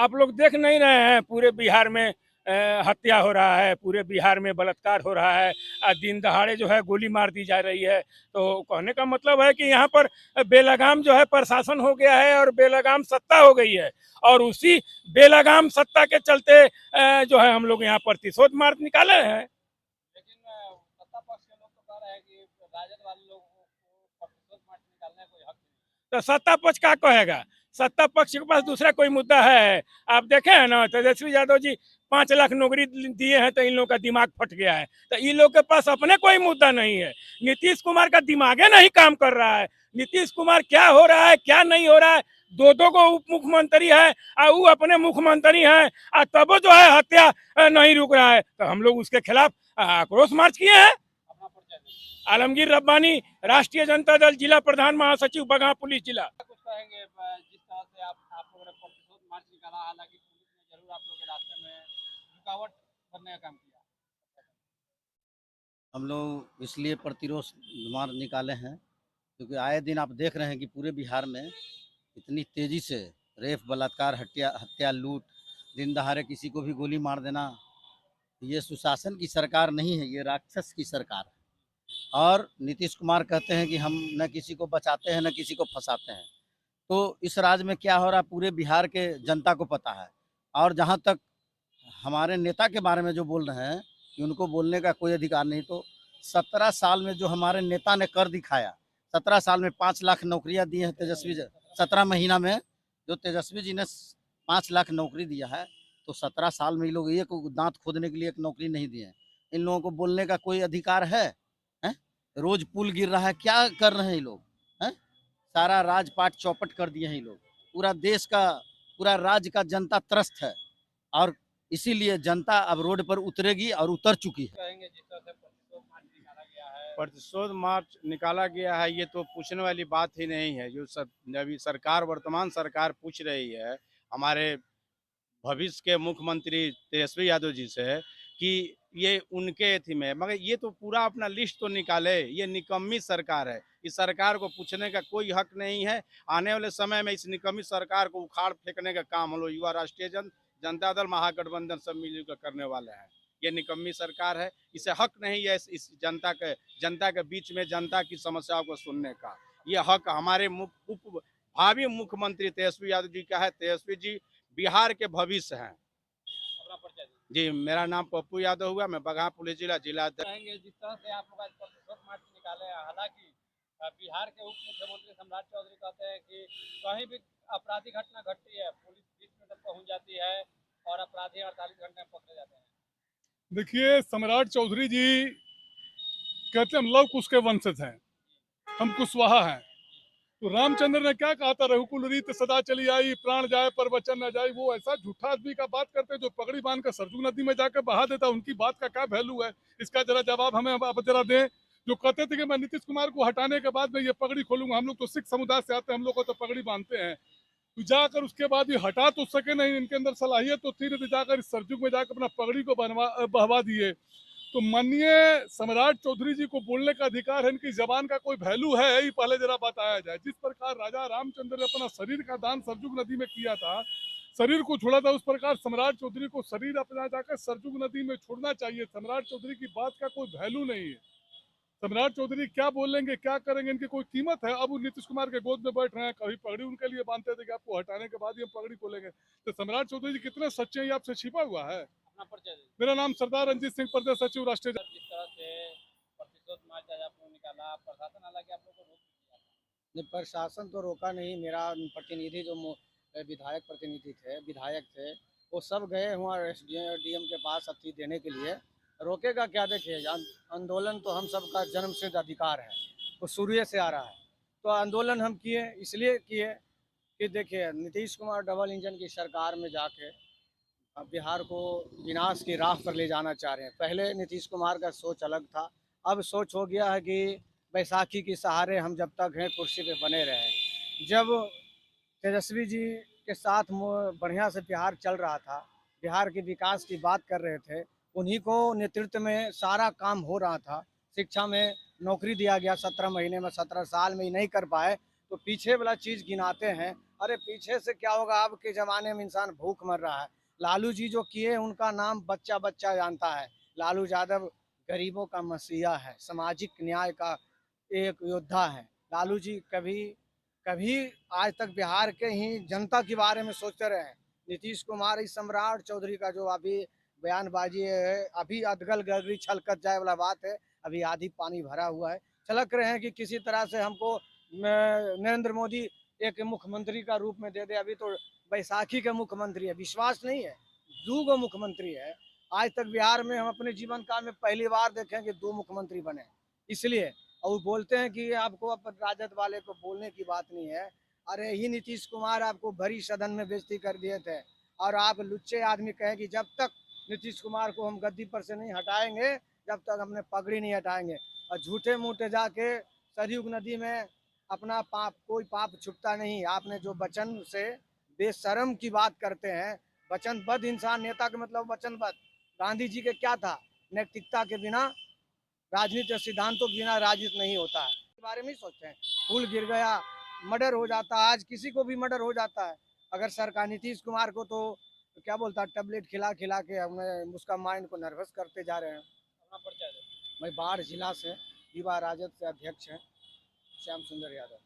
आप लोग देख नहीं रहे हैं पूरे बिहार में हत्या हो रहा है, पूरे बिहार में बलात्कार हो रहा है, दिन दहाड़े जो है गोली मार दी जा रही है। तो कहने का मतलब है कि यहाँ पर बेलगाम जो है प्रशासन हो गया है और बेलगाम सत्ता हो गई है, और उसी बेलगाम सत्ता के चलते जो है हम लोग यहाँ प्रतिशोध मार्च निकाले हैं। लेकिन सत्ता पक्ष के लोग तो कह रहे हैं कि राजद वाले लोगों को प्रतिशोध मार्च निकालने का कोई हक नहीं। तो सत्ता पक्ष क्या कहेगा? सत्ता पक्ष के पास दूसरा कोई मुद्दा है? आप देखे हैं ना, तेजस्वी यादव जी 5 लाख नौकरी दिए हैं तो इन लोगों का दिमाग फट गया है। तो इन लोग के पास अपने कोई मुद्दा नहीं है। नीतीश कुमार का दिमागे नहीं काम कर रहा है। नीतीश कुमार क्या हो रहा है क्या नहीं हो रहा है, दो दो को उप मुख्यमंत्री है और वो अपने मुख्यमंत्री हैं, और तब जो है हत्या नहीं रुक रहा है। तो हम लोग उसके खिलाफ आक्रोश मार्च किए हैं। अपना परिचय दें। आलमगीर रब्बानी, राष्ट्रीय जनता दल, जिला प्रधान महासचिव, बगहा पुलिस जिला। कुछ कहेंगे जिस तरह से आप लोगों ने प्रतिशोध मार्च निकाला, हालांकि पुलिस ने जरूर आप लोग के रास्ते में रुकावट करने का काम किया। हम लोग इसलिए प्रतिरोध मार्च निकाले हैं क्योंकि आए दिन आप देख रहे हैं कि पूरे बिहार में इतनी तेजी से रेप, बलात्कार, हत्या, लूट, दिन दहाड़े किसी को भी गोली मार देना, ये सुशासन की सरकार नहीं है, ये राक्षस की सरकार है। और नीतीश कुमार कहते हैं कि हम न किसी को बचाते हैं न किसी को फंसाते हैं। तो इस राज्य में क्या हो रहा है पूरे बिहार के जनता को पता है। और जहाँ तक हमारे नेता के बारे में जो बोल रहे हैं कि उनको बोलने का कोई अधिकार नहीं, तो 17 साल में जो हमारे नेता ने कर दिखाया, 17 साल में 5 लाख नौकरियां दी हैं तेजस्वी, 17 महीना में जो तेजस्वी जी ने 5 लाख नौकरी दिया है, तो 17 साल में ये लोग एक दांत खोदने के लिए एक नौकरी नहीं दिए हैं। इन लोगों को बोलने का कोई अधिकार है? रोज पुल गिर रहा है, क्या कर रहे हैं ये लोग? हैं? सारा राजपाट चौपट कर दिए हैं ये लोग। पूरा देश का, पूरा राज्य का जनता त्रस्त है, और इसीलिए जनता अब रोड पर उतरेगी और उतर चुकी है। कहेंगे जिस तरह से प्रतिशोध मार्च निकाला गया है। प्रतिशोध मार्च निकाला गया है, ये तो पूछने वाली बात ही नहीं है। जो अभी सरकार, वर्तमान सरकार पूछ रही है हमारे भविष्य के मुख्यमंत्री तेजस्वी यादव जी से कि ये उनके थी में, मगर ये तो पूरा अपना लिस्ट तो निकाले। ये निकम्मी सरकार है, इस सरकार को पूछने का कोई हक नहीं है। आने वाले समय में इस निकम्मी सरकार को उखाड़ फेंकने का काम हम लोग युवा राष्ट्रीय जनता दल, महागठबंधन सब मिलकर करने वाले हैं। ये निकम्मी सरकार है, इसे हक नहीं है इस जनता के बीच में जनता की समस्याओं को सुनने का। ये हक हमारे भावी मुख्यमंत्री तेजस्वी यादव जी का है। तेजस्वी जी बिहार के भविष्य हैं। अपना परिचय दें। जी, मेरा नाम पप्पू यादव हुआ, मैं बगहा पुलिस जिला कहेंगे जिस तरह से आप लोग आज प्रतिशोध मार्च निकाले हैं, हालांकि बिहार के उप मुख्यमंत्री सम्राट चौधरी कहते हैं कि कहीं भी आपराधिक घटना घटती है पुलिस 20 मिनट तक पहुंच जाती है और अपराधी 48 घंटे में पकड़े जाते हैं। देखिए, सम्राट चौधरी जी कहते हम लव कुश के वंशज हैं, हम कुशवाहा हैं। तो रामचंद्र ने क्या कहा था, रघुकुल रीत सदा चली आई, प्राण जाए पर वचन न जाए। वो ऐसा झूठा आदमी का बात करते जो पगड़ी बांध कर सरजू नदी में जाकर बहा देता, उनकी बात का क्या वैल्यू है? इसका जरा जवाब हमें आप जरा दें। जो कहते थे कि मैं नीतीश कुमार को हटाने के बाद में ये पगड़ी खोलूंगा, हम लोग तो सिख समुदाय से आते हैं, हम लोग को तो पगड़ी बांधते हैं। तो जाकर उसके बाद ये हटा तो सके नहीं, इनके अंदर सलाहियत तो थी, तो जाकर इस सरजू में जाकर अपना पगड़ी को बहवा दिए। तो माननीय सम्राट चौधरी जी को बोलने का अधिकार है, इनकी जबान का कोई वैल्यू है? ये पहले जरा बताया जाए। जिस प्रकार राजा रामचंद्र ने अपना शरीर का दान सरजुग नदी में किया था, शरीर को छोड़ा था, उस प्रकार सम्राट चौधरी को शरीर अपना जाकर सरजुग नदी में छोड़ना चाहिए। सम्राट चौधरी की बात का कोई वैल्यू नहीं है। सम्राट चौधरी क्या बोलेंगे, क्या करेंगे, इनकी कोई कीमत है? अब वो नीतीश कुमार के गोद में बैठ रहे हैं, कभी पगड़ी उनके लिए बांधते थे कि आपको हटाने के बाद ही हम पगड़ी खोलेंगे। तो सम्राट चौधरी जी कितने सच्चे हैं, ये आपसे छिपा हुआ है? अपना परिचय दें। मेरा नाम सरदार रंजीत सिंह, प्रदेश सचिव, राष्ट्रीय। जिस तरह से प्रतिशोध मार्च आज आप लोग निकाला, प्रशासन हालांकि आप लोग को रोक दिया। नहीं, प्रशासन तो रोका नहीं। मेरा प्रतिनिधि जो विधायक प्रतिनिधि थे, विधायक थे, वो सब गए हुआ डीएम के पास अथी देने के लिए। रोकेगा क्या? देखिए, आंदोलन तो हम सब का जन्म सिद्ध अधिकार है, वो शुरू से आ रहा है। तो आंदोलन हम किए, इसलिए किए कि देखिए नीतीश कुमार डबल इंजन की सरकार में जाके अब बिहार को विनाश की राह पर ले जाना चाह रहे हैं। पहले नीतीश कुमार का सोच अलग था, अब सोच हो गया है कि बैसाखी के सहारे हम जब तक हैं कुर्सी पे बने रहें। जब तेजस्वी जी के साथ बढ़िया से बिहार चल रहा था, बिहार के विकास की बात कर रहे थे, उन्हीं को नेतृत्व में सारा काम हो रहा था। शिक्षा में नौकरी दिया गया 17 महीने में, 17 साल में ही नहीं कर पाए तो पीछे वाला चीज़ गिनाते हैं। अरे पीछे से क्या होगा, अब के जमाने में इंसान भूख मर रहा है। लालू जी जो किए उनका नाम बच्चा बच्चा जानता है। लालू यादव गरीबों का मसीहा है, सामाजिक न्याय का एक योद्धा है। लालू जी कभी कभी आज तक बिहार के ही जनता के बारे में सोचते रहे हैं। नीतीश कुमार इस सम्राट चौधरी का जो अभी बयानबाजी है, अभी अधगल गगरी छलकत जाए वाला बात है। अभी आधी पानी भरा हुआ है। छलक रहे हैं कि किसी तरह से हमको नरेंद्र मोदी एक मुख्यमंत्री का रूप में दे दे। अभी तो बैसाखी के मुख्यमंत्री है, विश्वास नहीं है। दो गो मुख्यमंत्री है। आज तक बिहार में हम अपने जीवन काल में पहली बार देखें कि 2 मुख्यमंत्री बने। इसलिए और वो बोलते हैं कि आपको अब राजद वाले को बोलने की बात नहीं है। अरे ही नीतीश कुमार आपको भरी सदन में बेइज्जती कर दिए थे, और आप लुच्चे आदमी कहें कि जब तक नीतीश कुमार को हम गद्दी पर से नहीं हटाएंगे, जब तक हमने पगड़ी नहीं हटाएंगे। और झूठे मूठे जाके सरयुग नदी में अपना पाप, कोई पाप छुपता नहीं। आपने जो वचन से बेशरम की बात करते हैं, वचनबद्ध इंसान, नेता के मतलब वचनबद्ध। गांधी जी के क्या था, नैतिकता के बिना राजनीति, सिद्धांतों के बिना राजनीति नहीं होता है। इस बारे में ही सोचते हैं। पुल गिर गया, मर्डर हो जाता, आज किसी को भी मर्डर हो जाता है। अगर सरकार नीतीश कुमार को तो क्या बोलता है, टेबलेट खिला खिला के हमें उसका माइंड को नर्वस करते जा रहे हैं। अपना परिचय दें। मैं बाढ़ जिला से युवा राजद से अध्यक्ष हैं, श्याम सुंदर यादव।